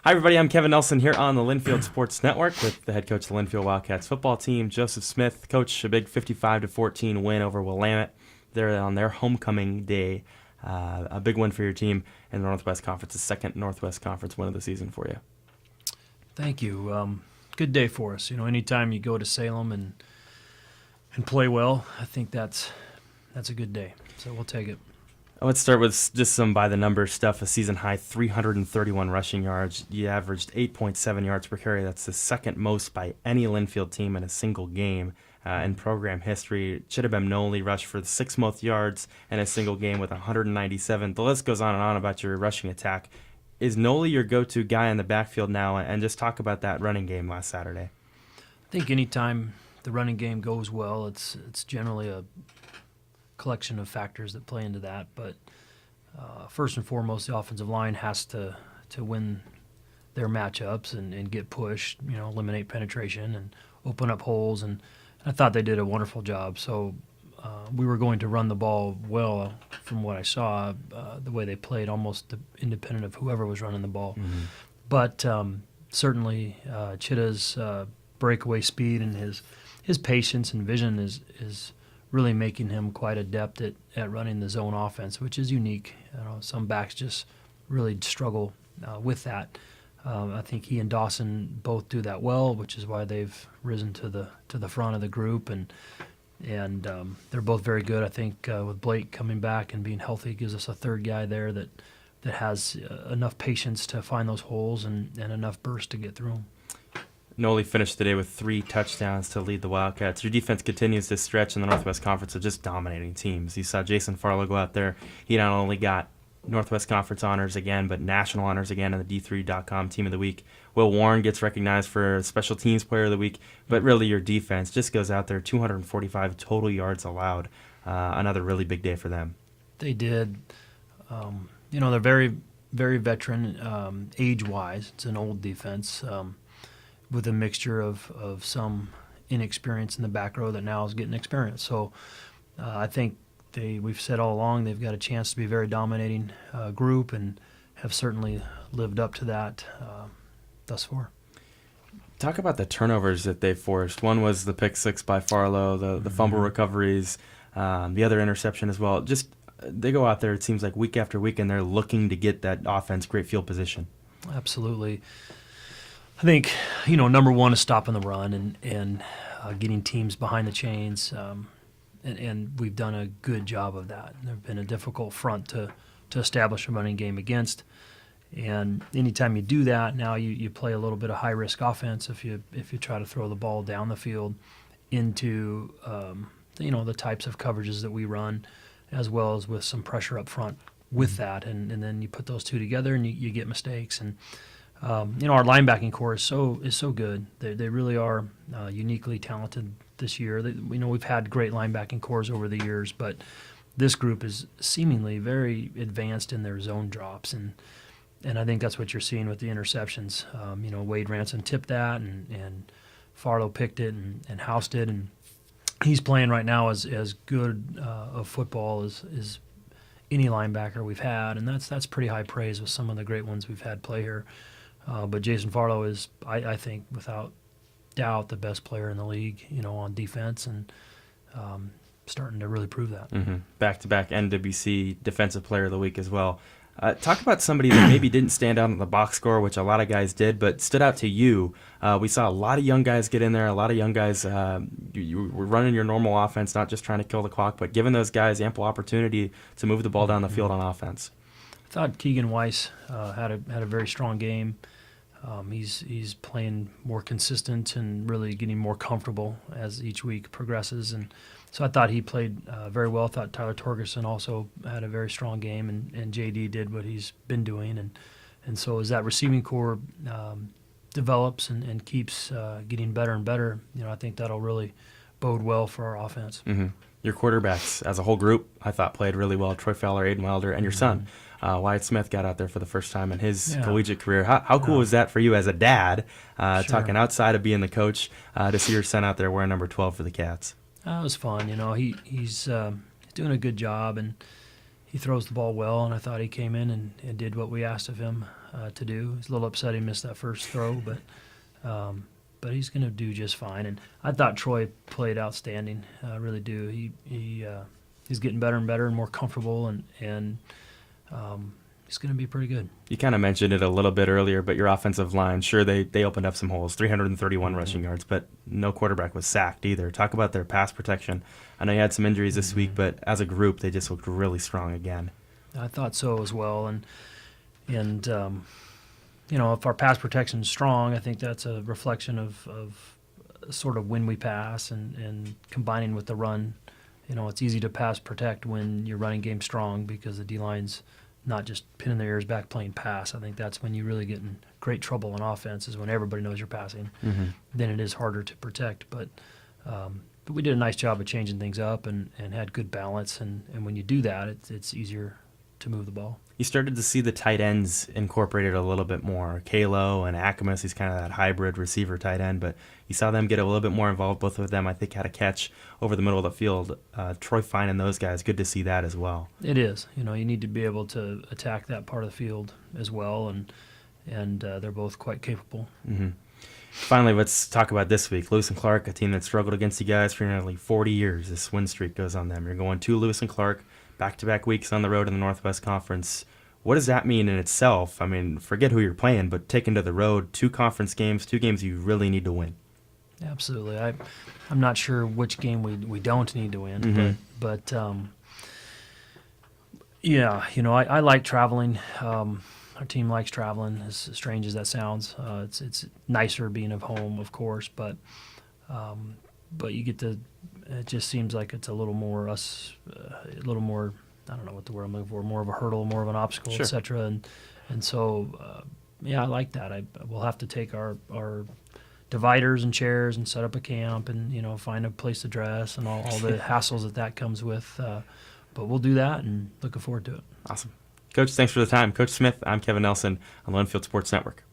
Hi, everybody. I'm Kevin Nelson here on the Linfield Sports Network with the head coach of the Linfield Wildcats football team, Joseph Smith. Coach, a big 55-14 win over Willamette. They're on their homecoming day. A big win for your team in the Northwest Conference, the second Northwest Conference win of the season for you. Thank you. Good day for us. Anytime you go to Salem and play well, I think that's a good day. So we'll take it. Let's start with just some by-the-numbers stuff. A season-high 331 rushing yards. You averaged 8.7 yards per carry. That's the second most by any Linfield team in a single game in program history. Chidabem Noli rushed for the sixth most yards in a single game with 197. The list goes on and on about your rushing attack. Is Noli your go-to guy in the backfield now? And just talk about that running game last Saturday. I think anytime the running game goes well, it's generally a collection of factors that play into that, but first and foremost, the offensive line has to win their matchups and get pushed, eliminate penetration and open up holes, and I thought they did a wonderful job. So we were going to run the ball well from what I saw, the way they played, almost independent of whoever was running the ball. Mm-hmm. But certainly Chida's breakaway speed and his patience and vision is really making him quite adept at running the zone offense, which is unique. Some backs just really struggle with that. I think he and Dawson both do that well, which is why they've risen to the front of the group, and they're both very good. I think with Blake coming back and being healthy gives us a third guy there that has enough patience to find those holes and enough burst to get through them. Noli finished today with 3 touchdowns to lead the Wildcats. Your defense continues to stretch in the Northwest Conference of just dominating teams. You saw Jason Farlow go out there. He not only got Northwest Conference honors again, but national honors again in the D3.com Team of the Week. Will Warren gets recognized for Special Teams Player of the Week, but really your defense just goes out there, 245 total yards allowed. Another really big day for them. They did. They're very, very veteran age-wise. It's an old defense. With a mixture of some inexperience in the back row that now is getting experience. So I think we've said all along they've got a chance to be a very dominating group and have certainly lived up to that thus far. Talk about the turnovers that they forced. One was the pick six by Farlow, the fumble recoveries, the other interception as well. Just they go out there, it seems like week after week, and they're looking to get that offense great field position. Absolutely. I think, number one is stopping the run and getting teams behind the chains, and we've done a good job of that. They've been a difficult front to establish a running game against, and anytime you do that, now you play a little bit of high-risk offense if you try to throw the ball down the field into the types of coverages that we run, as well as with some pressure up front with that, and then you put those two together and you get mistakes. And our linebacking core is so good. They really are uniquely talented this year. We've had great linebacking cores over the years, but this group is seemingly very advanced in their zone drops, and I think that's what you're seeing with the interceptions. Wade Ransom tipped that, and Farlow picked it, and housed it, and he's playing right now as good of football as any linebacker we've had, and that's pretty high praise with some of the great ones we've had play here. But Jason Farlow is, I think, without doubt, the best player in the league, on defense, and starting to really prove that. Mm-hmm. Back-to-back NWC Defensive Player of the Week as well. Talk about somebody that maybe didn't stand out in the box score, which a lot of guys did, but stood out to you. We saw a lot of young guys get in there, a lot of young guys. You were running your normal offense, not just trying to kill the clock, but giving those guys ample opportunity to move the ball down the field on offense. I thought Keegan Weiss had a very strong game. He's playing more consistent and really getting more comfortable as each week progresses, and so I thought he played very well. I thought Tyler Torgerson also had a very strong game, and JD did what he's been doing, and so as that receiving core develops and keeps getting better and better, I think that'll really bode well for our offense. Mm-hmm. Your quarterbacks as a whole group, I thought, played really well. Troy Fowler, Aiden Wilder, and your son. Wyatt Smith got out there for the first time in his collegiate career. How cool was that for you as a dad, talking outside of being the coach, to see your son out there wearing number 12 for the Cats? It was fun. He's doing a good job, and he throws the ball well, and I thought he came in and did what we asked of him to do. He's a little upset he missed that first throw, but he's going to do just fine. And I thought Troy played outstanding. I really do. He's getting better and better and more comfortable, and he's going to be pretty good. You kind of mentioned it a little bit earlier, but your offensive line, sure, they opened up some holes, 331 rushing yards, but no quarterback was sacked either. Talk about their pass protection. I know you had some injuries this week, but as a group, they just looked really strong again. I thought so as well, and if our pass protection is strong, I think that's a reflection of sort of when we pass and combining with the run. It's easy to pass protect when your running game's strong because the D-line's not just pinning their ears back playing pass. I think that's when you really get in great trouble on offense, is when everybody knows you're passing. Mm-hmm. Then it is harder to protect. But we did a nice job of changing things up and had good balance. And when you do that, it's easier to move the ball. You started to see the tight ends incorporated a little bit more. Kalo and Akamas, he's kind of that hybrid receiver tight end, but you saw them get a little bit more involved. Both of them, I think, had a catch over the middle of the field. Troy Fine and those guys, good to see that as well. It is. You need to be able to attack that part of the field as well, and they're both quite capable. Mm-hmm. Finally, let's talk about this week. Lewis and Clark, a team that struggled against you guys for nearly 40 years. This win streak goes on them. You're going to Lewis and Clark, back-to-back weeks on the road in the Northwest Conference. What does that mean in itself? I mean, forget who you're playing, but taking to the road, 2 conference games, 2 games you really need to win. Absolutely. I'm not sure which game we don't need to win, mm-hmm. but yeah, I like traveling. Our team likes traveling, as strange as that sounds. It's nicer being at home, of course, but you get to. It just seems like it's a little more I don't know what the word I'm looking for. More of a hurdle, more of an obstacle, sure. etc. And so I like that. We'll have to take our dividers and chairs and set up a camp and find a place to dress and all the hassles that comes with. But we'll do that and looking forward to it. Awesome. Coach, thanks for the time. Coach Smith, I'm Kevin Nelson on the Linfield Sports Network.